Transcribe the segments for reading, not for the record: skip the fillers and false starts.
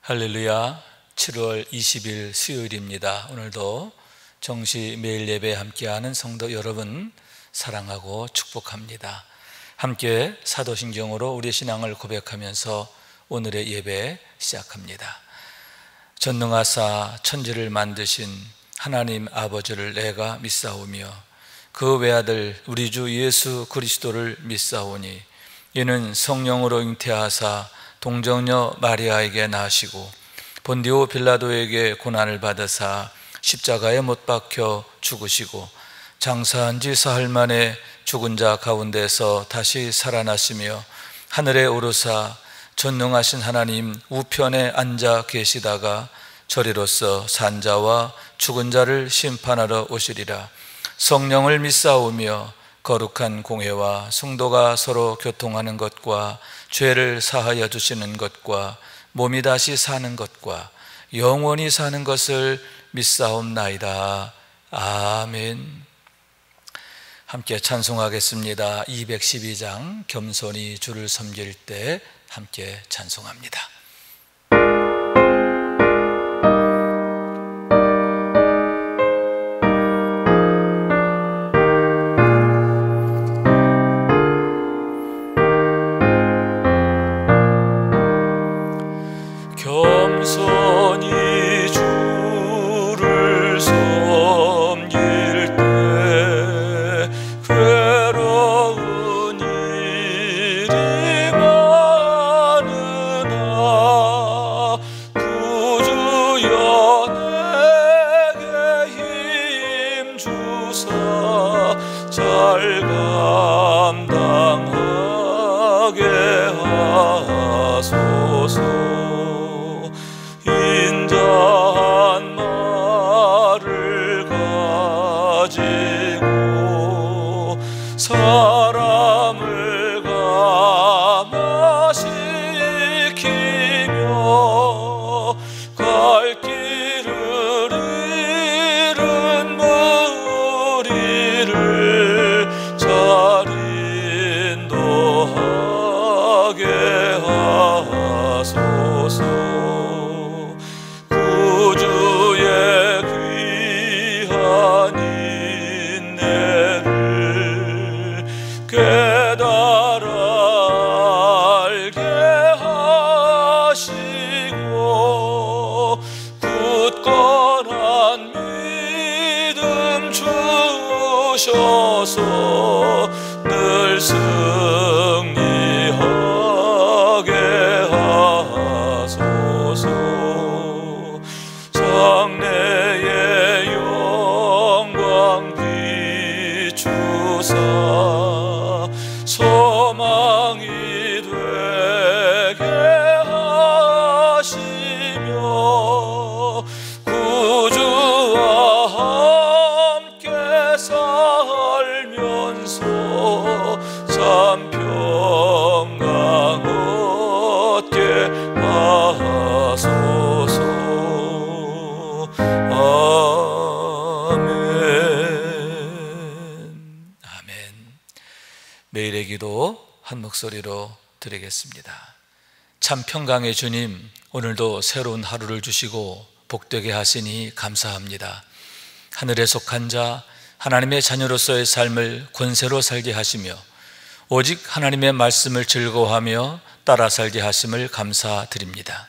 할렐루야. 7월 20일 수요일입니다. 오늘도 정시 매일 예배 함께하는 성도 여러분 사랑하고 축복합니다. 함께 사도신경으로 우리의 신앙을 고백하면서 오늘의 예배 시작합니다. 전능하사 천지를 만드신 하나님 아버지를 내가 믿사오며 그 외아들 우리 주 예수 그리스도를 믿사오니 이는 성령으로 잉태하사 동정녀 마리아에게 나시고 본디오 빌라도에게 고난을 받으사 십자가에 못 박혀 죽으시고 장사한 지 사흘 만에 죽은 자 가운데서 다시 살아나시며 하늘에 오르사 전능하신 하나님 우편에 앉아 계시다가 저리로서 산 자와 죽은 자를 심판하러 오시리라. 성령을 믿사오며 거룩한 공회와 성도가 서로 교통하는 것과 죄를 사하여 주시는 것과 몸이 다시 사는 것과 영원히 사는 것을 믿사옵나이다. 아멘. 함께 찬송하겠습니다. 212장 겸손히 주를 섬길 때 함께 찬송합니다. 겸손히 주를 섬길 때 괴로운 일이 많으나 구주여 내게 힘 주사 잘 감당하게 하소서. 인자한 말을 가지고 사람을 감화시키며 갈 길을 잃은 무리를 잘 인도하게 하소서. 구주의 귀한 인내를 깨달아 알게 하시고 굳건한 믿음 주셔서 늘 승리하게 하소서. 장래의 영광 비추사 소망이 되게 하시며 구주와 함께 살면서 참 평강 얻게 하소서. 아멘. 매일의 기도 한 목소리로 드리겠습니다. 참 평강의 주님, 오늘도 새로운 하루를 주시고 복되게 하시니 감사합니다. 하늘에 속한 자 하나님의 자녀로서의 삶을 권세로 살게 하시며 오직 하나님의 말씀을 즐거워하며 따라 살게 하심을 감사드립니다.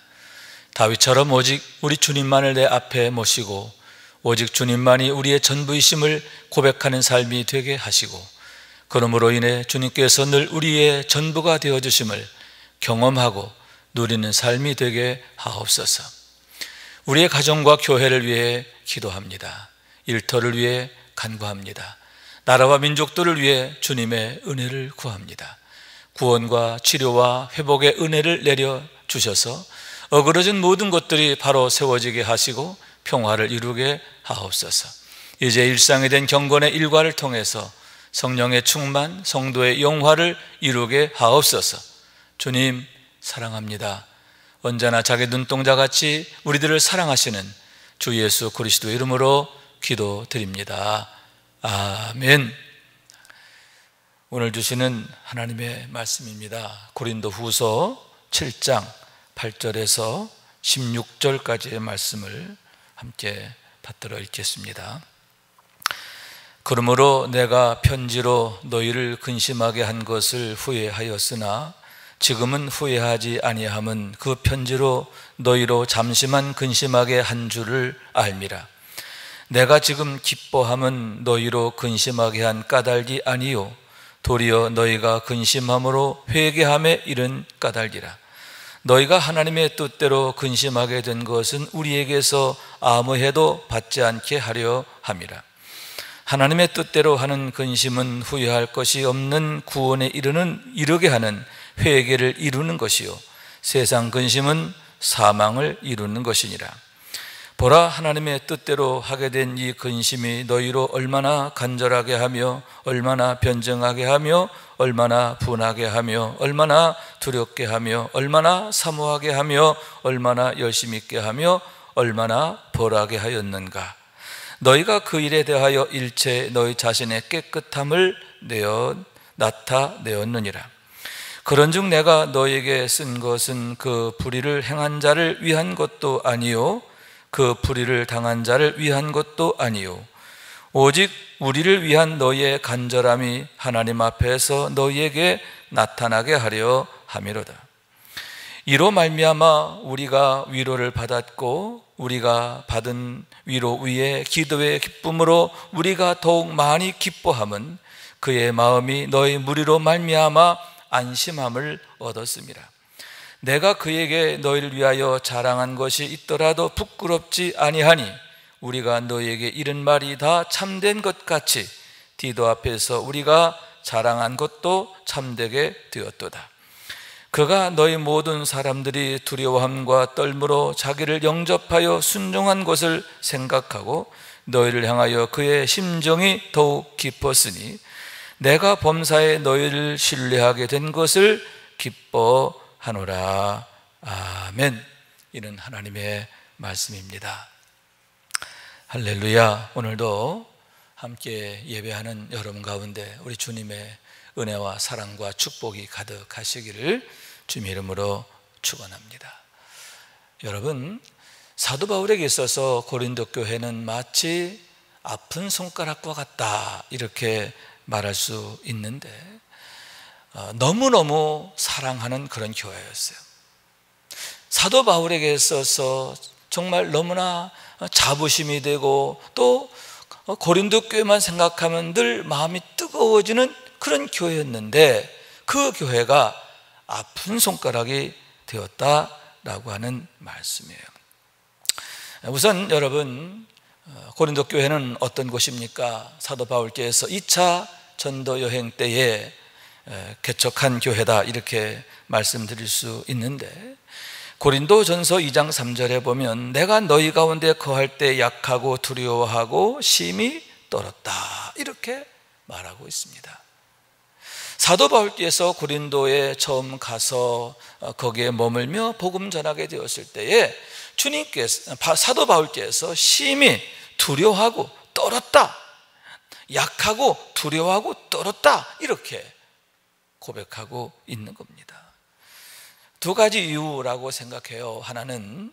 다윗처럼 오직 우리 주님만을 내 앞에 모시고 오직 주님만이 우리의 전부이심을 고백하는 삶이 되게 하시고 그러므로 인해 주님께서 늘 우리의 전부가 되어주심을 경험하고 누리는 삶이 되게 하옵소서. 우리의 가정과 교회를 위해 기도합니다. 일터를 위해 간구합니다. 나라와 민족들을 위해 주님의 은혜를 구합니다. 구원과 치료와 회복의 은혜를 내려주셔서 어그러진 모든 것들이 바로 세워지게 하시고 평화를 이루게 하옵소서. 이제 일상이 된 경건의 일과를 통해서 성령의 충만, 성도의 영화를 이루게 하옵소서. 주님 사랑합니다. 언제나 자기 눈동자같이 우리들을 사랑하시는 주 예수 그리스도의 이름으로 기도드립니다. 아멘. 오늘 주시는 하나님의 말씀입니다. 고린도 후서 7장 8절에서 16절까지의 말씀을 함께 받들어 읽겠습니다. 그러므로 내가 편지로 너희를 근심하게 한 것을 후회하였으나 지금은 후회하지 아니함은 그 편지로 너희로 잠시만 근심하게 한 줄을 알미라. 내가 지금 기뻐함은 너희로 근심하게 한 까닭이 아니요 도리어 너희가 근심함으로 회개함에 이른 까닭이라. 너희가 하나님의 뜻대로 근심하게 된 것은 우리에게서 아무 해도 받지 않게 하려 함이라. 하나님의 뜻대로 하는 근심은 후회할 것이 없는 구원에 이르게 하는 회개를 이루는 것이요 세상 근심은 사망을 이루는 것이니라. 보라, 하나님의 뜻대로 하게 된 이 근심이 너희로 얼마나 간절하게 하며 얼마나 변정하게 하며 얼마나 분하게 하며 얼마나 두렵게 하며 얼마나 사모하게 하며 얼마나 열심 있게 하며 얼마나 벌하게 하였는가. 너희가 그 일에 대하여 일체 너희 자신의 깨끗함을 나타내었느니라. 그런즉 내가 너희에게 쓴 것은 그 불의를 행한 자를 위한 것도 아니요 그 불의를 당한 자를 위한 것도 아니요 오직 우리를 위한 너희의 간절함이 하나님 앞에서 너희에게 나타나게 하려 함이로다. 이로 말미암아 우리가 위로를 받았고 우리가 받은 위로 위에 기도의 기쁨으로 우리가 더욱 많이 기뻐함은 그의 마음이 너희 무리로 말미암아 안심함을 얻었습니다. 내가 그에게 너희를 위하여 자랑한 것이 있더라도 부끄럽지 아니하니 우리가 너희에게 이른 말이 다 참된 것 같이 디도 앞에서 우리가 자랑한 것도 참되게 되었도다. 그가 너희 모든 사람들이 두려워함과 떨므로 자기를 영접하여 순종한 것을 생각하고 너희를 향하여 그의 심정이 더욱 깊었으니 내가 범사에 너희를 신뢰하게 된 것을 기뻐하노라. 아멘. 이는 하나님의 말씀입니다. 할렐루야. 오늘도 함께 예배하는 여러분 가운데 우리 주님의 은혜와 사랑과 축복이 가득하시기를 주님의 이름으로 축원합니다. 여러분, 사도 바울에게 있어서 고린도 교회는 마치 아픈 손가락과 같다 이렇게 말할 수 있는데 너무너무 사랑하는 그런 교회였어요. 사도 바울에게 있어서 정말 너무나 자부심이 되고 또 고린도 교회만 생각하면 늘 마음이 뜨거워지는 그런 교회였는데 그 교회가 아픈 손가락이 되었다라고 하는 말씀이에요. 우선 여러분, 고린도 교회는 어떤 곳입니까? 사도 바울께서 2차 전도 여행 때에 개척한 교회다 이렇게 말씀드릴 수 있는데 고린도전서 2장 3절에 보면 내가 너희 가운데 거할 때 약하고 두려워하고 심히 떨었다 이렇게 말하고 있습니다. 사도 바울께서 고린도에 처음 가서 거기에 머물며 복음 전하게 되었을 때에 사도 바울께서 심히 두려워하고 떨었다, 약하고 두려워하고 떨었다 이렇게 고백하고 있는 겁니다. 두 가지 이유라고 생각해요. 하나는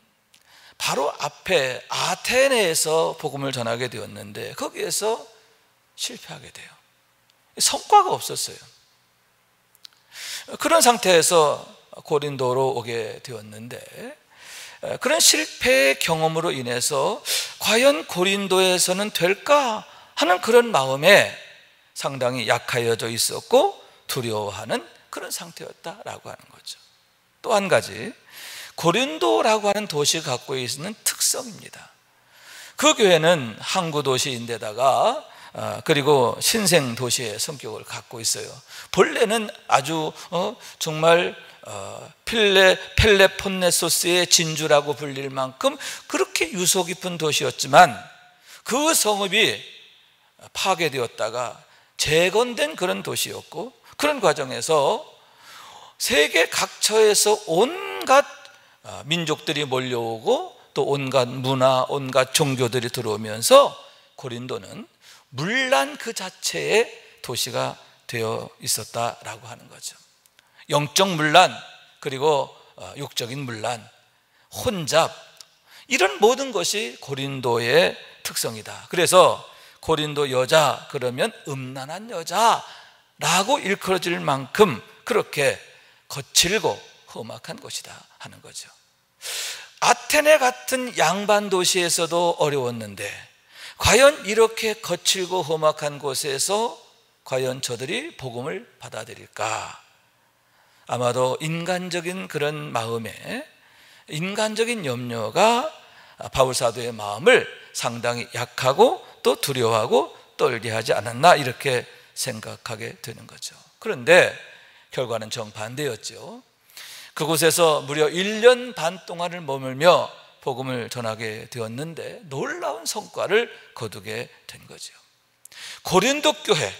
바로 앞에 아테네에서 복음을 전하게 되었는데 거기에서 실패하게 돼요. 성과가 없었어요. 그런 상태에서 고린도로 오게 되었는데 그런 실패의 경험으로 인해서 과연 고린도에서는 될까 하는 그런 마음에 상당히 약하여져 있었고 두려워하는 그런 상태였다라고 하는 거죠. 또 한 가지, 고린도라고 하는 도시가 갖고 있는 특성입니다. 그 교회는 항구 도시인데다가 그리고 신생 도시의 성격을 갖고 있어요. 본래는 아주 정말 펠레폰네소스의 진주라고 불릴 만큼 그렇게 유서 깊은 도시였지만 그 성읍이 파괴되었다가 재건된 그런 도시였고 그런 과정에서 세계 각처에서 온갖 민족들이 몰려오고 또 온갖 문화, 온갖 종교들이 들어오면서 고린도는 문란 그 자체의 도시가 되어 있었다라고 하는 거죠. 영적 문란 그리고 육적인 문란, 혼잡, 이런 모든 것이 고린도의 특성이다. 그래서 고린도 여자 그러면 음란한 여자라고 일컬어질 만큼 그렇게 거칠고 험악한 곳이다 하는 거죠. 아테네 같은 양반 도시에서도 어려웠는데 과연 이렇게 거칠고 험악한 곳에서 과연 저들이 복음을 받아들일까? 아마도 인간적인 그런 마음에, 인간적인 염려가 바울 사도의 마음을 상당히 약하고 또 두려워하고 떨게 하지 않았나, 이렇게 생각하게 되는 거죠. 그런데 결과는 정반대였죠. 그곳에서 무려 1년 반 동안을 머물며 복음을 전하게 되었는데 놀라운 성과를 거두게 된 거죠. 고린도 교회,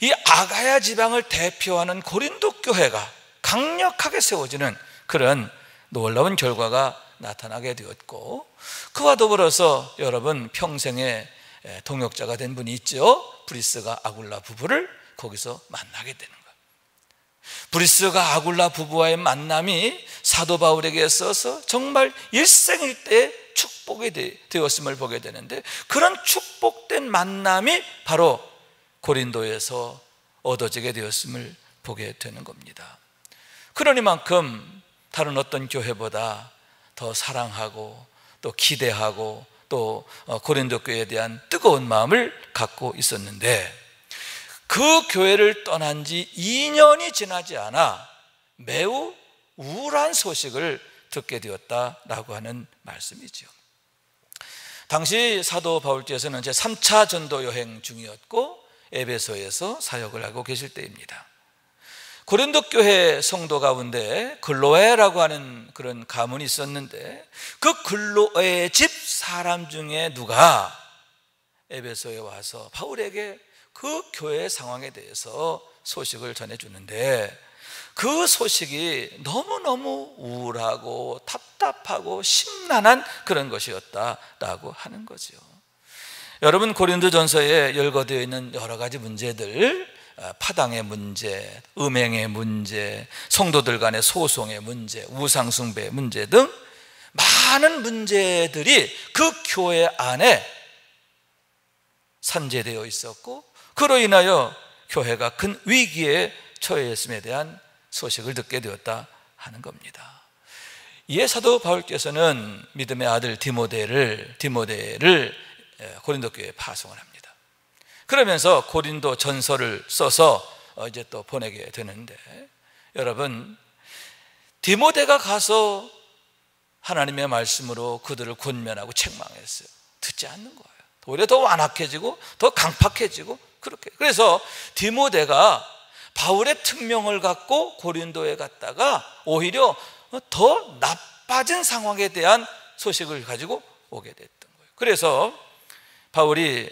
이 아가야 지방을 대표하는 고린도 교회가 강력하게 세워지는 그런 놀라운 결과가 나타나게 되었고, 그와 더불어서 여러분 평생의 동역자가 된 분이 있죠. 브리스가 아굴라 부부를 거기서 만나게 되는 거예요. 브리스가 아굴라 부부와의 만남이 사도 바울에게 있어서 정말 일생일대의 축복이 되었음을 보게 되는데, 그런 축복된 만남이 바로 고린도에서 얻어지게 되었음을 보게 되는 겁니다. 그러니만큼 다른 어떤 교회보다 더 사랑하고 또 기대하고 또 고린도 교회에 대한 뜨거운 마음을 갖고 있었는데, 그 교회를 떠난 지 2년이 지나지 않아 매우 우울한 소식을 듣게 되었다라고 하는 말씀이죠. 당시 사도 바울께서는 제3차 전도 여행 중이었고 에베소에서 사역을 하고 계실 때입니다. 고린도 교회 성도 가운데 글로에라고 하는 그런 가문이 있었는데, 그 글로에 집 사람 중에 누가 에베소에 와서 바울에게 그 교회의 상황에 대해서 소식을 전해주는데, 그 소식이 너무너무 우울하고 답답하고 심란한 그런 것이었다라고 하는 거죠. 여러분, 고린도전서에 열거되어 있는 여러 가지 문제들, 파당의 문제, 음행의 문제, 성도들 간의 소송의 문제, 우상숭배의 문제 등 많은 문제들이 그 교회 안에 산재되어 있었고, 그로 인하여 교회가 큰 위기에 처해 있음에 대한 소식을 듣게 되었다 하는 겁니다. 이에 사도 바울께서는 믿음의 아들 디모데를 고린도 교회에 파송을 합니다. 그러면서 고린도 전서를 써서 이제 또 보내게 되는데, 여러분, 디모데가 가서 하나님의 말씀으로 그들을 권면하고 책망했어요. 듣지 않는 거예요. 오히려 더 완악해지고 더 강팍해지고 그렇게. 그래서 디모데가 바울의 특명을 갖고 고린도에 갔다가 오히려 더 나빠진 상황에 대한 소식을 가지고 오게 됐던 거예요. 그래서 바울이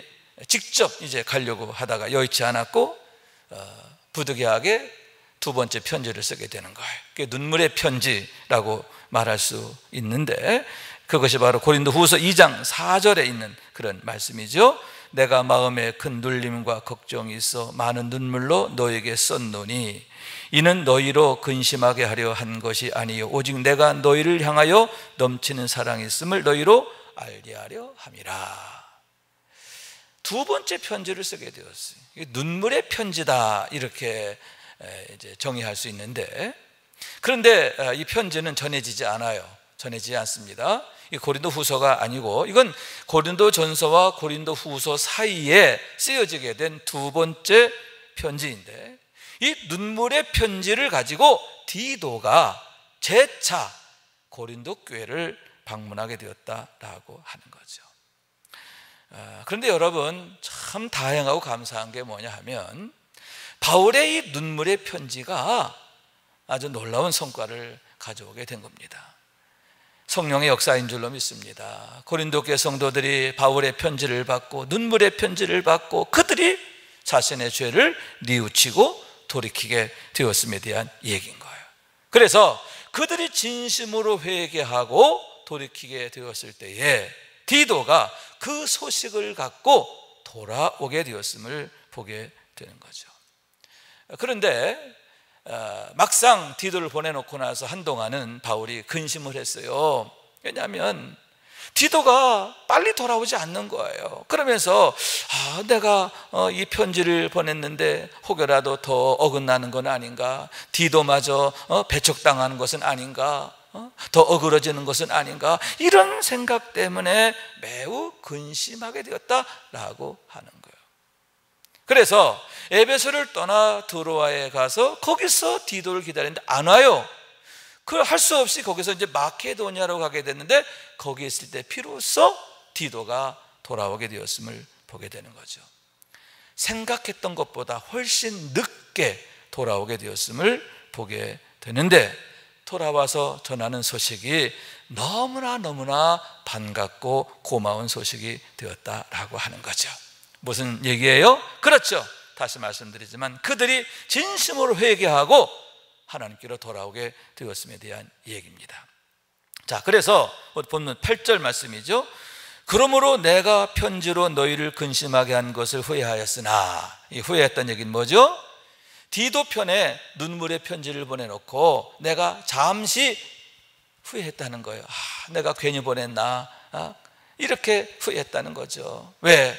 직접 이제 가려고 하다가 여의치 않았고 부득이하게 두 번째 편지를 쓰게 되는 거예요. 그게 눈물의 편지라고 말할 수 있는데, 그것이 바로 고린도 후서 2장 4절에 있는 그런 말씀이죠. 내가 마음에 큰 눌림과 걱정이 있어 많은 눈물로 너에게 썼노니 이는 너희로 근심하게 하려 한 것이 아니요 오직 내가 너희를 향하여 넘치는 사랑이 있음을 너희로 알게 하려 함이라. 두 번째 편지를 쓰게 되었어요. 눈물의 편지다, 이렇게 이제 정의할 수 있는데, 그런데 이 편지는 전해지지 않아요. 전해지지 않습니다. 이 고린도 후서가 아니고 이건 고린도 전서와 고린도 후서 사이에 쓰여지게 된 두 번째 편지인데, 이 눈물의 편지를 가지고 디도가 재차 고린도 교회를 방문하게 되었다라고 하는 거죠. 그런데 여러분, 참 다행하고 감사한 게 뭐냐 하면 바울의 이 눈물의 편지가 아주 놀라운 성과를 가져오게 된 겁니다. 성령의 역사인 줄로 믿습니다. 고린도 교회 성도들이 바울의 편지를 받고 눈물의 편지를 받고 그들이 자신의 죄를 뉘우치고 돌이키게 되었음에 대한 얘기인 거예요. 그래서 그들이 진심으로 회개하고 돌이키게 되었을 때에 디도가 그 소식을 갖고 돌아오게 되었음을 보게 되는 거죠. 그런데 막상 디도를 보내놓고 나서 한동안은 바울이 근심을 했어요. 왜냐하면 디도가 빨리 돌아오지 않는 거예요. 그러면서 내가 이 편지를 보냈는데 혹여라도 더 어긋나는 건 아닌가, 디도마저 배척당하는 것은 아닌가, 더 어그러지는 것은 아닌가, 이런 생각 때문에 매우 근심하게 되었다라고 하는 거예요. 그래서 에베소를 떠나 드로아에 가서 거기서 디도를 기다리는데 안 와요. 그 할 수 없이 거기서 이제 마케도니아로 가게 됐는데, 거기 있을 때 비로소 디도가 돌아오게 되었음을 보게 되는 거죠. 생각했던 것보다 훨씬 늦게 돌아오게 되었음을 보게 되는데, 돌아와서 전하는 소식이 너무나 반갑고 고마운 소식이 되었다라고 하는 거죠. 무슨 얘기예요? 그렇죠. 다시 말씀드리지만 그들이 진심으로 회개하고 하나님께로 돌아오게 되었음에 대한 얘기입니다. 자, 그래서 본문 8절 말씀이죠. 그러므로 내가 편지로 너희를 근심하게 한 것을 후회하였으나, 이 후회했던 얘기는 뭐죠? 디도 편에 눈물의 편지를 보내놓고 내가 잠시 후회했다는 거예요. 내가 괜히 보냈나, 이렇게 후회했다는 거죠. 왜?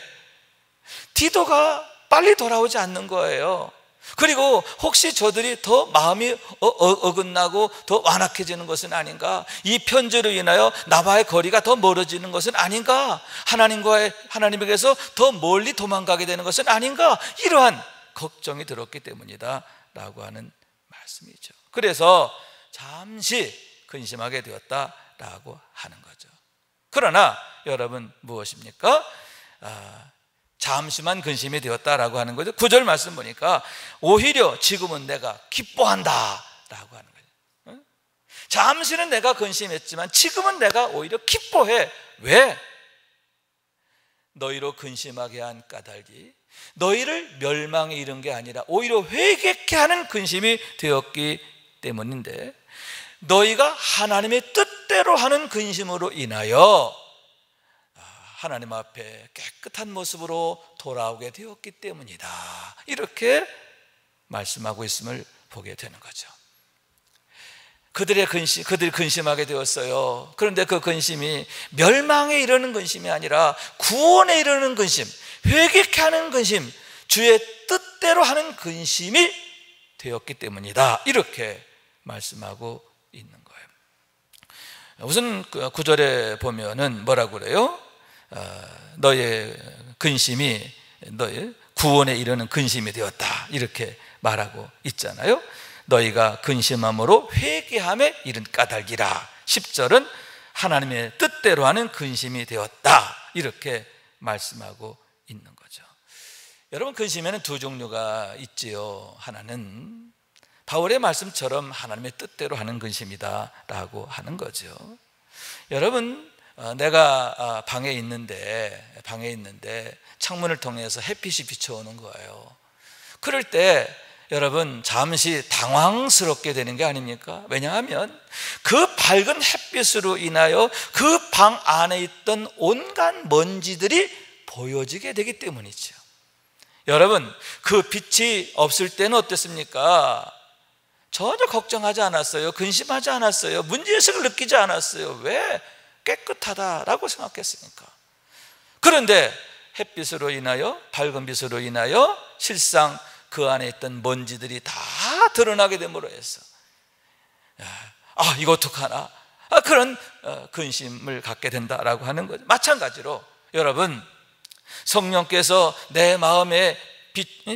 디도가 빨리 돌아오지 않는 거예요. 그리고 혹시 저들이 더 마음이 어긋나고 더 완악해지는 것은 아닌가, 이 편지로 인하여 나와의 거리가 더 멀어지는 것은 아닌가, 하나님에게서 더 멀리 도망가게 되는 것은 아닌가, 이러한 걱정이 들었기 때문이다 라고 하는 말씀이죠. 그래서 잠시 근심하게 되었다라고 하는 거죠. 그러나 여러분, 무엇입니까? 잠시만 근심이 되었다라고 하는 거죠. 9절 말씀 보니까 오히려 지금은 내가 기뻐한다 라고 하는 거죠. 잠시는 내가 근심했지만 지금은 내가 오히려 기뻐해. 왜? 너희로 근심하게 한 까닭이 너희를 멸망에 이른 게 아니라 오히려 회개케 하는 근심이 되었기 때문인데, 너희가 하나님의 뜻대로 하는 근심으로 인하여 하나님 앞에 깨끗한 모습으로 돌아오게 되었기 때문이다, 이렇게 말씀하고 있음을 보게 되는 거죠. 그들이 근심하게 되었어요. 그런데 그 근심이 멸망에 이르는 근심이 아니라 구원에 이르는 근심, 회개케 하는 근심, 주의 뜻대로 하는 근심이 되었기 때문이다, 이렇게 말씀하고 있는 거예요. 우선 9절에 보면은 뭐라고 그래요? 너의 근심이 너의 구원에 이르는 근심이 되었다, 이렇게 말하고 있잖아요. 너희가 근심함으로 회개함에 이른 까닭이라. 10절은 하나님의 뜻대로 하는 근심이 되었다, 이렇게 말씀하고 있는 거죠. 여러분, 근심에는 두 종류가 있지요. 하나는 바울의 말씀처럼 하나님의 뜻대로 하는 근심이다 라고 하는 거죠. 여러분, 내가 방에 있는데 창문을 통해서 햇빛이 비춰오는 거예요. 그럴 때 여러분, 잠시 당황스럽게 되는 게 아닙니까? 왜냐하면 그 밝은 햇빛으로 인하여 그 방 안에 있던 온갖 먼지들이 보여지게 되기 때문이죠. 여러분, 그 빛이 없을 때는 어땠습니까? 전혀 걱정하지 않았어요. 근심하지 않았어요. 문제의식을 느끼지 않았어요. 왜? 깨끗하다라고 생각했으니까. 그런데 햇빛으로 인하여, 밝은 빛으로 인하여 실상 그 안에 있던 먼지들이 다 드러나게 됨으로 해서 이거 어떡하나, 그런 근심을 갖게 된다라고 하는 거죠. 마찬가지로 여러분, 성령께서 내 마음에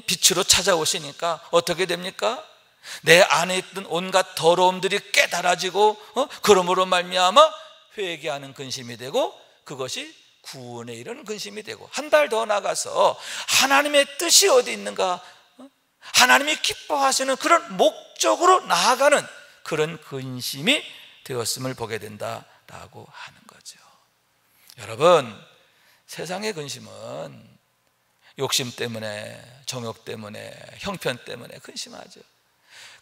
빛으로 찾아오시니까 어떻게 됩니까? 내 안에 있던 온갖 더러움들이 깨달아지고 그러므로 말미암아 회개하는 근심이 되고, 그것이 구원에 이르는 근심이 되고, 한 발 더 나가서 하나님의 뜻이 어디 있는가, 하나님이 기뻐하시는 그런 목적으로 나아가는 그런 근심이 되었음을 보게 된다라고 하는 거죠. 여러분, 세상의 근심은 욕심 때문에, 정욕 때문에, 형편 때문에 근심하죠.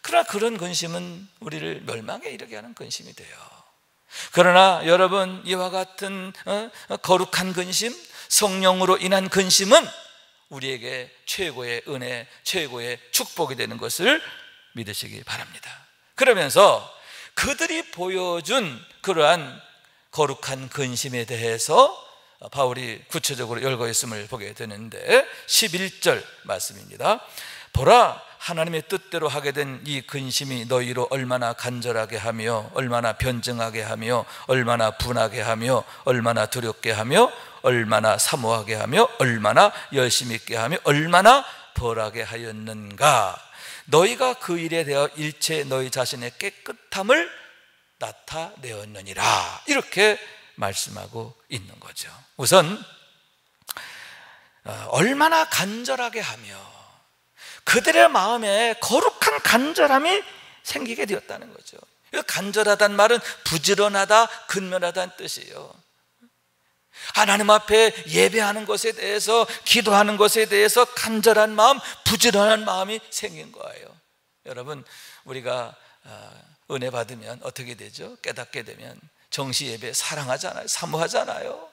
그러나 그런 근심은 우리를 멸망에 이르게 하는 근심이 돼요. 그러나 여러분, 이와 같은 거룩한 근심, 성령으로 인한 근심은 우리에게 최고의 은혜, 최고의 축복이 되는 것을 믿으시기 바랍니다. 그러면서 그들이 보여준 그러한 거룩한 근심에 대해서 바울이 구체적으로 열거 있음을 보게 되는데 11절 말씀입니다. 보라, 하나님의 뜻대로 하게 된 이 근심이 너희로 얼마나 간절하게 하며 얼마나 변증하게 하며 얼마나 분하게 하며 얼마나 두렵게 하며 얼마나 사모하게 하며 얼마나 열심히 있게 하며 얼마나 벌하게 하였는가. 너희가 그 일에 대하여 일체 너희 자신의 깨끗함을 나타내었느니라. 이렇게 말씀하고 있는 거죠. 우선 얼마나 간절하게 하며 그들의 마음에 거룩한 간절함이 생기게 되었다는 거죠. 간절하다는 말은 부지런하다, 근면하다는 뜻이에요. 하나님 앞에 예배하는 것에 대해서, 기도하는 것에 대해서 간절한 마음, 부지런한 마음이 생긴 거예요. 여러분, 우리가 은혜 받으면 어떻게 되죠? 깨닫게 되면 정시 예배 사랑하잖아요. 사모하잖아요.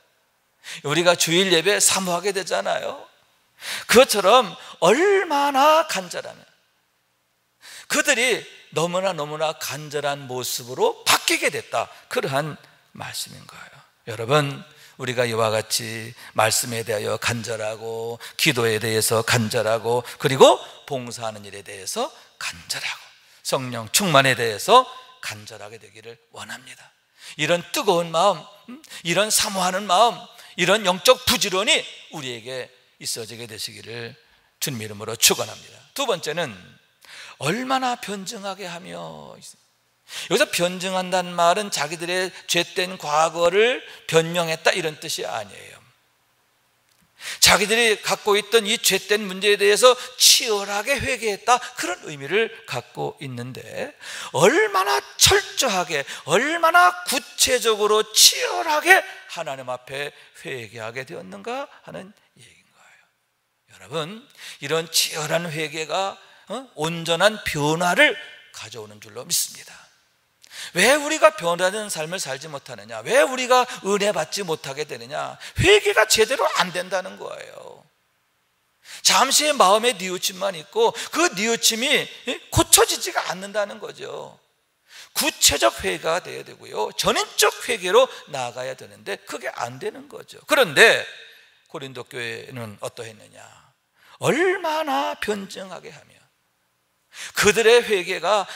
우리가 주일 예배 사모하게 되잖아요. 그것처럼 얼마나 간절하면 그들이 너무나 간절한 모습으로 바뀌게 됐다, 그러한 말씀인 거예요. 여러분, 우리가 이와 같이 말씀에 대하여 간절하고 기도에 대해서 간절하고 그리고 봉사하는 일에 대해서 간절하고 성령 충만에 대해서 간절하게 되기를 원합니다. 이런 뜨거운 마음, 이런 사모하는 마음, 이런 영적 부지런이 우리에게 있어지게 되시기를 주님 이름으로 축원합니다. 두 번째는 얼마나 변증하게 하며, 여기서 변증한다는 말은 자기들의 죄된 과거를 변명했다 이런 뜻이 아니에요. 자기들이 갖고 있던 이 죄된 문제에 대해서 치열하게 회개했다, 그런 의미를 갖고 있는데 얼마나 철저하게, 얼마나 구체적으로 치열하게 하나님 앞에 회개하게 되었는가 하는 얘기인 거예요. 여러분, 이런 치열한 회개가 온전한 변화를 가져오는 줄로 믿습니다. 왜 우리가 변화된 삶을 살지 못하느냐? 왜 우리가 은혜 받지 못하게 되느냐? 회개가 제대로 안 된다는 거예요. 잠시의 마음의 뉘우침만 있고 그 뉘우침이 고쳐지지가 않는다는 거죠. 구체적 회개가 돼야 되고요, 전인적 회개로 나아가야 되는데 그게 안 되는 거죠. 그런데 고린도 교회는 어떠했느냐? 얼마나 변증하게 하며 그들의 회개가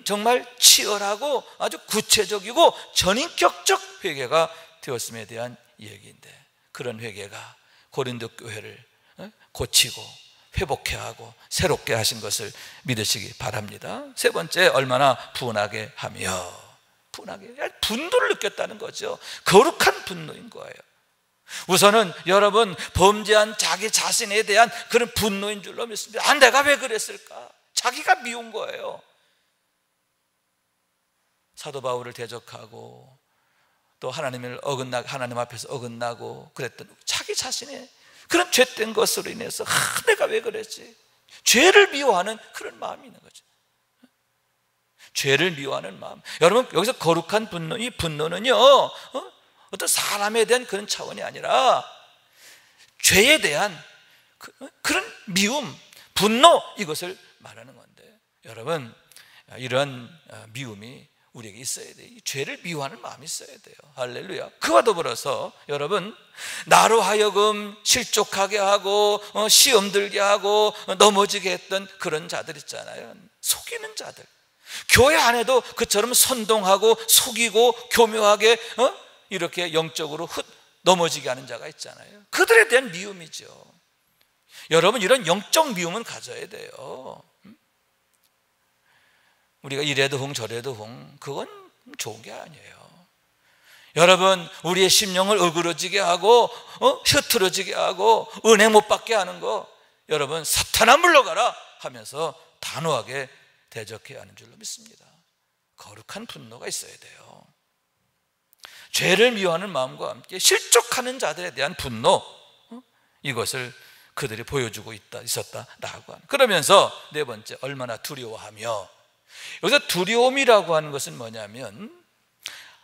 정말 치열하고 아주 구체적이고 전인격적 회개가 되었음에 대한 얘기인데, 그런 회개가 고린도 교회를 고치고 회복해 하고 새롭게 하신 것을 믿으시기 바랍니다. 세 번째, 얼마나 분하게 하며, 분노를 느꼈다는 거죠. 거룩한 분노인 거예요. 우선은 여러분, 범죄한 자기 자신에 대한 그런 분노인 줄로 믿습니다. 내가 왜 그랬을까? 자기가 미운 거예요. 사도 바울을 대적하고 또 하나님 앞에서 어긋나고 그랬던 자기 자신의 그런 죄된 것으로 인해서 내가 왜 그랬지? 죄를 미워하는 그런 마음이 있는 거죠. 죄를 미워하는 마음. 여러분, 여기서 거룩한 분노, 이 분노는요, 어떤 사람에 대한 그런 차원이 아니라 죄에 대한 그런 미움, 분노, 이것을 말하는 건데, 여러분, 이런 미움이 우리에게 있어야 돼요. 이 죄를 미워하는 마음이 있어야 돼요. 할렐루야. 그와 더불어서 여러분, 나로 하여금 실족하게 하고 시험 들게 하고 넘어지게 했던 그런 자들 있잖아요. 속이는 자들. 교회 안에도 그처럼 선동하고 속이고 교묘하게 이렇게 영적으로 넘어지게 하는 자가 있잖아요. 그들에 대한 미움이죠. 여러분, 이런 영적 미움은 가져야 돼요. 우리가 이래도 흥 저래도 흥, 그건 좋은 게 아니에요. 여러분, 우리의 심령을 어그러지게 하고 흐트러지게 하고 은혜 못 받게 하는 거, 여러분, 사탄아 물러가라 하면서 단호하게 대적해야 하는 줄로 믿습니다. 거룩한 분노가 있어야 돼요. 죄를 미워하는 마음과 함께 실족하는 자들에 대한 분노, 이것을 그들이 보여주고 있었다라고 하는. 그러면서 네 번째, 얼마나 두려워하며. 여기서 두려움이라고 하는 것은 뭐냐면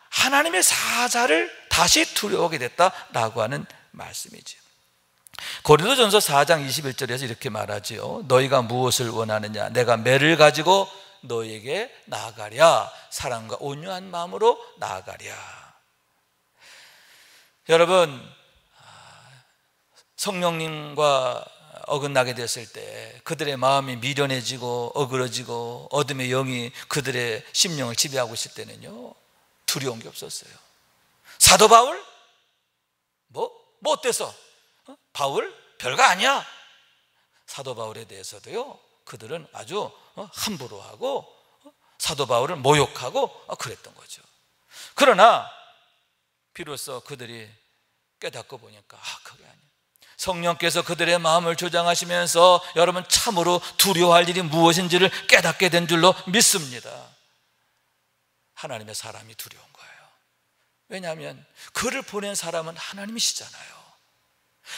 하나님의 사자를 다시 두려워하게 됐다라고 하는 말씀이죠. 고린도전서 4장 21절에서 이렇게 말하지요. 너희가 무엇을 원하느냐? 내가 매를 가지고 너에게 나아가랴. 사랑과 온유한 마음으로 나아가랴. 여러분, 성령님과 어긋나게 됐을 때 그들의 마음이 미련해지고 어그러지고 어둠의 영이 그들의 심령을 지배하고 있을 때는요, 두려운 게 없었어요. 사도 바울? 뭐 어때서? 바울? 별거 아니야. 사도 바울에 대해서도요, 그들은 아주 함부로 하고 사도 바울을 모욕하고 그랬던 거죠. 그러나 비로소 그들이 깨닫고 보니까 그게 아니에요. 성령께서 그들의 마음을 조장하시면서 여러분, 참으로 두려워할 일이 무엇인지를 깨닫게 된 줄로 믿습니다. 하나님의 사람이 두려운 거예요. 왜냐하면 그를 보낸 사람은 하나님이시잖아요.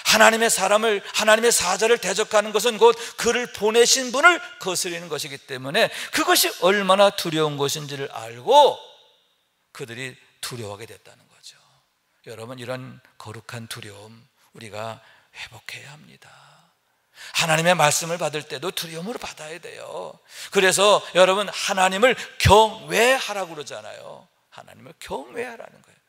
하나님의 사람을, 하나님의 사자를 대적하는 것은 곧 그를 보내신 분을 거스리는 것이기 때문에 그것이 얼마나 두려운 것인지를 알고 그들이 두려워하게 됐다는 거죠. 여러분, 이런 거룩한 두려움 우리가 회복해야 합니다. 하나님의 말씀을 받을 때도 두려움으로 받아야 돼요. 그래서 여러분, 하나님을 경외하라고 그러잖아요. 하나님을 경외하라는 거예요.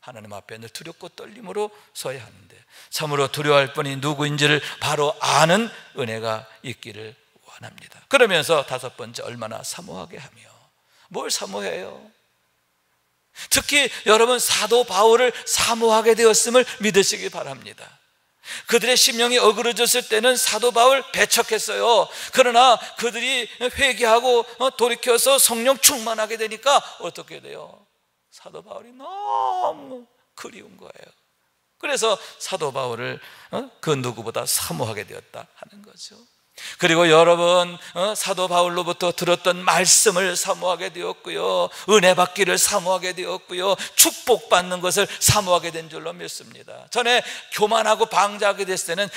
하나님 앞에 늘 두렵고 떨림으로 서야 하는데, 참으로 두려워할 분이 누구인지를 바로 아는 은혜가 있기를 원합니다. 그러면서 다섯 번째, 얼마나 사모하게 하며. 뭘 사모해요? 특히 여러분, 사도 바울을 사모하게 되었음을 믿으시기 바랍니다. 그들의 심령이 어그러졌을 때는 사도 바울 배척했어요. 그러나 그들이 회개하고 돌이켜서 성령 충만하게 되니까 어떻게 돼요? 사도 바울이 너무 그리운 거예요. 그래서 사도 바울을 그 누구보다 사모하게 되었다 하는 거죠. 그리고 여러분, 사도 바울로부터 들었던 말씀을 사모하게 되었고요, 은혜 받기를 사모하게 되었고요, 축복받는 것을 사모하게 된 줄로 믿습니다. 전에 교만하고 방자하게 됐을 때는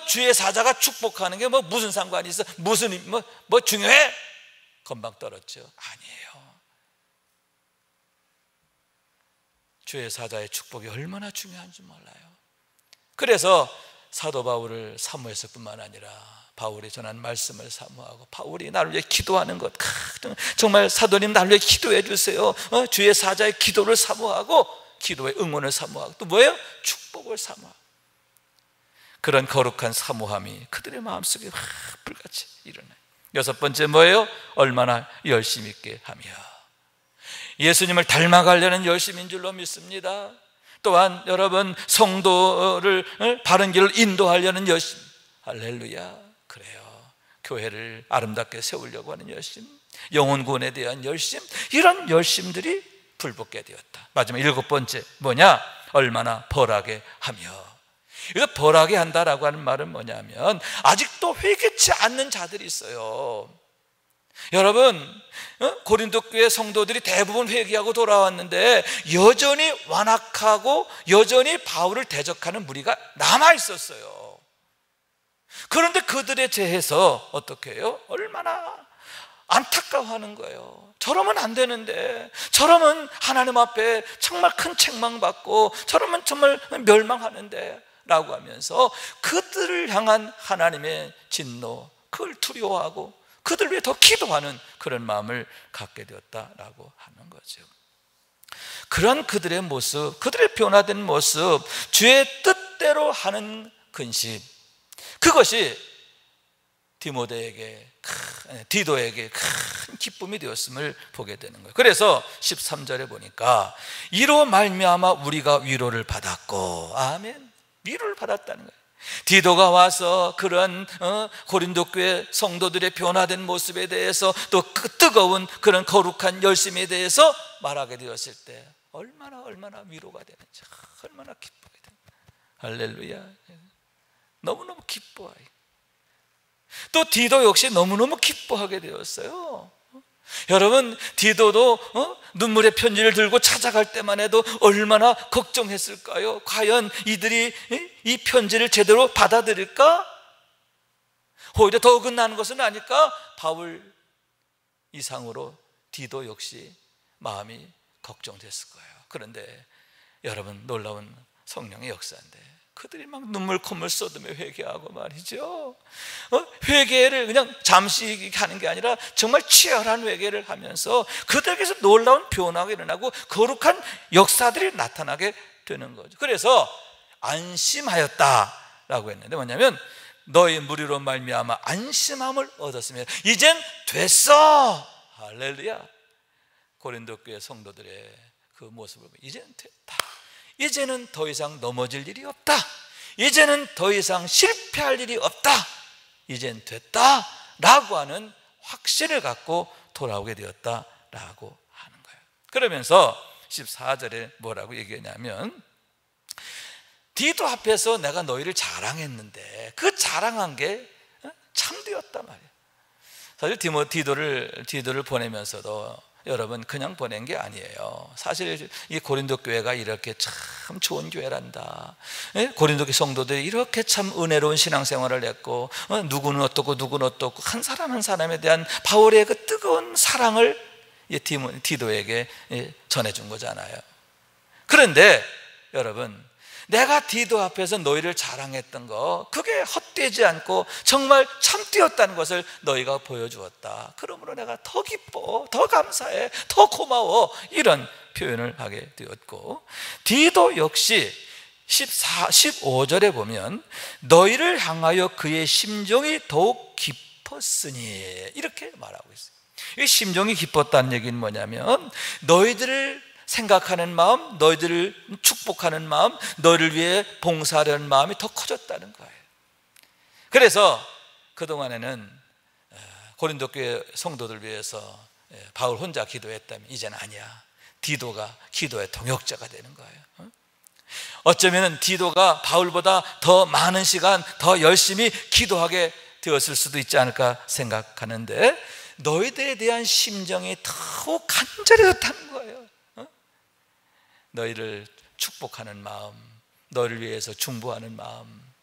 주의 사자가 축복하는 게 무슨 상관이 있어? 무슨 중요해? 금방 떨었죠. 아니에요. 주의 사자의 축복이 얼마나 중요한지 몰라요. 그래서 사도 바울을 사모했을 뿐만 아니라 바울이 전한 말씀을 사모하고, 바울이 나를 위해 기도하는 것, 정말 사도님 나를 위해 기도해 주세요, 주의 사자의 기도를 사모하고, 기도의 응원을 사모하고, 또 뭐예요? 축복을 사모하고. 그런 거룩한 사모함이 그들의 마음속에 불같이 일어나요. 여섯 번째 뭐예요? 얼마나 열심 있게 하며. 예수님을 닮아가려는 열심인 줄로 믿습니다. 또한 여러분, 성도를 바른 길을 인도하려는 열심. 할렐루야. 그래요. 교회를 아름답게 세우려고 하는 열심, 영혼구원에 대한 열심, 이런 열심들이 불붙게 되었다. 마지막 일곱 번째 뭐냐? 얼마나 벌하게 하며. 이거 벌하게 한다라고 하는 말은 뭐냐면, 아직도 회개치 않는 자들이 있어요. 여러분, 고린도 교회 성도들이 대부분 회개하고 돌아왔는데 여전히 완악하고 여전히 바울을 대적하는 무리가 남아 있었어요. 그런데 그들에 대해서 어떻게 해요? 얼마나 안타까워하는 거예요. 저러면 안 되는데, 저러면 하나님 앞에 정말 큰 책망받고, 저러면 정말 멸망하는데 라고 하면서 그들을 향한 하나님의 진노, 그걸 두려워하고 그들 위해 더 기도하는 그런 마음을 갖게 되었다라고 하는 거죠. 그런 그들의 모습, 그들의 변화된 모습, 주의 뜻대로 하는 근심, 그것이 디도에게 큰 기쁨이 되었음을 보게 되는 거예요. 그래서 13절에 보니까 이로 말미암아 우리가 위로를 받았고, 아멘, 위로를 받았다는 거예요. 디도가 와서 그런 고린도 교회 성도들의 변화된 모습에 대해서, 또 그 뜨거운 그런 거룩한 열심에 대해서 말하게 되었을 때 얼마나 위로가 되는지, 얼마나 기뻐야 되는지. 할렐루야. 너무너무 기뻐해요. 또 디도 역시 너무너무 기뻐하게 되었어요. 여러분, 디도도 눈물의 편지를 들고 찾아갈 때만 해도 얼마나 걱정했을까요? 과연 이들이 이 편지를 제대로 받아들일까? 오히려 더 어긋나는 것은 아닐까? 바울 이상으로 디도 역시 마음이 걱정됐을 거예요. 그런데 여러분, 놀라운 성령의 역사인데 그들이 막 눈물 콧물 쏟으며 회개하고 말이죠. 회개를 그냥 잠시 하는 게 아니라 정말 치열한 회개를 하면서 그들에게서 놀라운 변화가 일어나고 거룩한 역사들이 나타나게 되는 거죠. 그래서 안심하였다라고 했는데 뭐냐면 너희 무리로 말미암아 안심함을 얻었으며 이젠 됐어. 할렐루야. 고린도 교회 성도들의 그 모습을 보면 이제는 됐다. 이제는 더 이상 넘어질 일이 없다. 이제는 더 이상 실패할 일이 없다. 이젠 됐다 라고 하는 확신을 갖고 돌아오게 되었다라고 하는 거예요. 그러면서 14절에 뭐라고 얘기하냐면 디도 앞에서 내가 너희를 자랑했는데 그 자랑한 게 참되었단 말이에요. 사실 디도를 보내면서도 여러분 그냥 보낸 게 아니에요. 사실 이 고린도 교회가 이렇게 참 좋은 교회란다. 고린도 성도들이 이렇게 참 은혜로운 신앙생활을 했고 누구는 어떻고 누구는 어떻고 한 사람 한 사람에 대한 바울의 그 뜨거운 사랑을 디도에게 전해준 거잖아요. 그런데 여러분 내가 디도 앞에서 너희를 자랑했던 거 그게 헛되지 않고 정말 참되었다는 것을 너희가 보여주었다. 그러므로 내가 더 기뻐, 더 감사해, 더 고마워 이런 표현을 하게 되었고 디도 역시 15절에 보면 너희를 향하여 그의 심정이 더욱 깊었으니 이렇게 말하고 있어요. 이 심정이 깊었다는 얘기는 뭐냐면 너희들을 생각하는 마음, 너희들을 축복하는 마음, 너희를 위해 봉사하려는 마음이 더 커졌다는 거예요. 그래서 그동안에는 고린도 교회 성도들 위해서 바울 혼자 기도했다면 이제는 아니야. 디도가 기도의 동역자가 되는 거예요. 어쩌면 디도가 바울보다 더 많은 시간, 더 열심히 기도하게 되었을 수도 있지 않을까 생각하는데 너희들에 대한 심정이 더욱 간절해졌다는 거예요. 너희를 축복하는 마음, 너희를 위해서 중보하는 마음,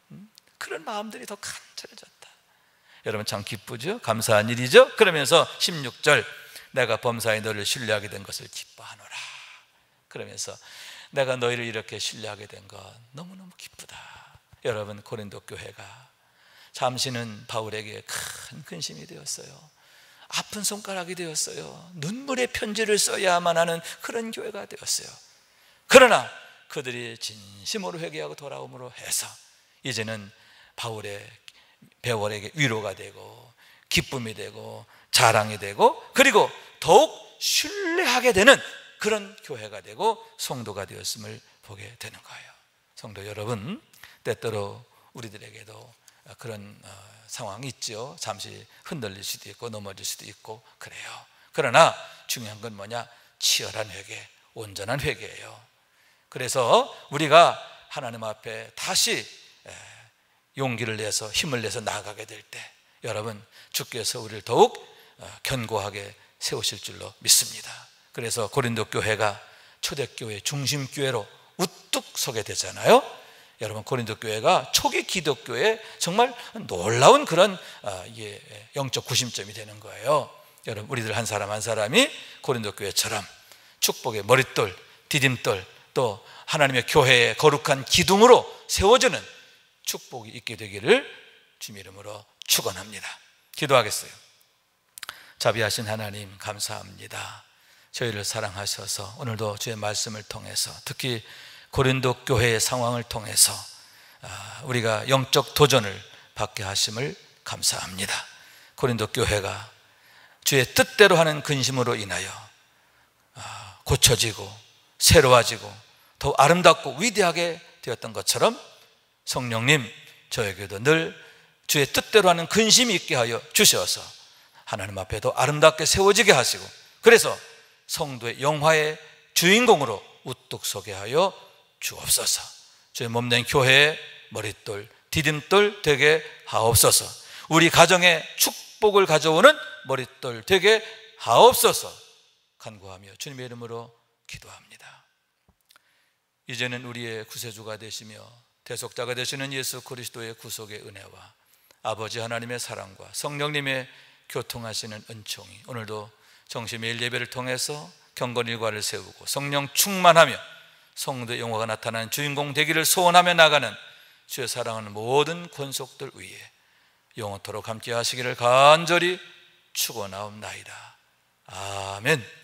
그런 마음들이 더 간절해졌다. 여러분 참 기쁘죠? 감사한 일이죠? 그러면서 16절 내가 범사에 너를 신뢰하게 된 것을 기뻐하노라. 그러면서 내가 너희를 이렇게 신뢰하게 된 것 너무너무 기쁘다. 여러분 고린도 교회가 잠시는 바울에게 큰 근심이 되었어요. 아픈 손가락이 되었어요. 눈물의 편지를 써야만 하는 그런 교회가 되었어요. 그러나 그들이 진심으로 회개하고 돌아옴으로 해서 이제는 바울에게 위로가 되고 기쁨이 되고 자랑이 되고 그리고 더욱 신뢰하게 되는 그런 교회가 되고 성도가 되었음을 보게 되는 거예요. 성도 여러분, 때때로 우리들에게도 그런 상황이 있죠. 잠시 흔들릴 수도 있고 넘어질 수도 있고 그래요. 그러나 중요한 건 뭐냐? 치열한 회개, 온전한 회개예요. 그래서 우리가 하나님 앞에 다시 용기를 내서 힘을 내서 나아가게 될 때 여러분 주께서 우리를 더욱 견고하게 세우실 줄로 믿습니다. 그래서 고린도 교회가 초대교회 중심교회로 우뚝 서게 되잖아요. 여러분 고린도 교회가 초기 기독교의 정말 놀라운 그런 영적 구심점이 되는 거예요. 여러분 우리들 한 사람 한 사람이 고린도 교회처럼 축복의 머릿돌, 디딤돌 또 하나님의 교회의 거룩한 기둥으로 세워주는 축복이 있게 되기를 주님 이름으로 축원합니다. 기도하겠어요. 자비하신 하나님 감사합니다. 저희를 사랑하셔서 오늘도 주의 말씀을 통해서 특히 고린도 교회의 상황을 통해서 우리가 영적 도전을 받게 하심을 감사합니다. 고린도 교회가 주의 뜻대로 하는 근심으로 인하여 고쳐지고 새로워지고 더 아름답고 위대하게 되었던 것처럼 성령님 저에게도 늘 주의 뜻대로 하는 근심이 있게 하여 주셔서 하나님 앞에도 아름답게 세워지게 하시고 그래서 성도의 영화의 주인공으로 우뚝 서게 하여 주옵소서. 주의 몸된 교회의 머릿돌, 디딤돌 되게 하옵소서. 우리 가정에 축복을 가져오는 머릿돌 되게 하옵소서. 간구하며 주님의 이름으로 기도합니다. 이제는 우리의 구세주가 되시며 대속자가 되시는 예수 그리스도의 구속의 은혜와 아버지 하나님의 사랑과 성령님의 교통하시는 은총이 오늘도 정시매일 예배를 통해서 경건일과를 세우고 성령 충만하며 성도의 영화가 나타나는 주인공 되기를 소원하며 나가는 주의 사랑하는 모든 권속들 위에 영원토록 함께 하시기를 간절히 축원하옵나이다. 아멘.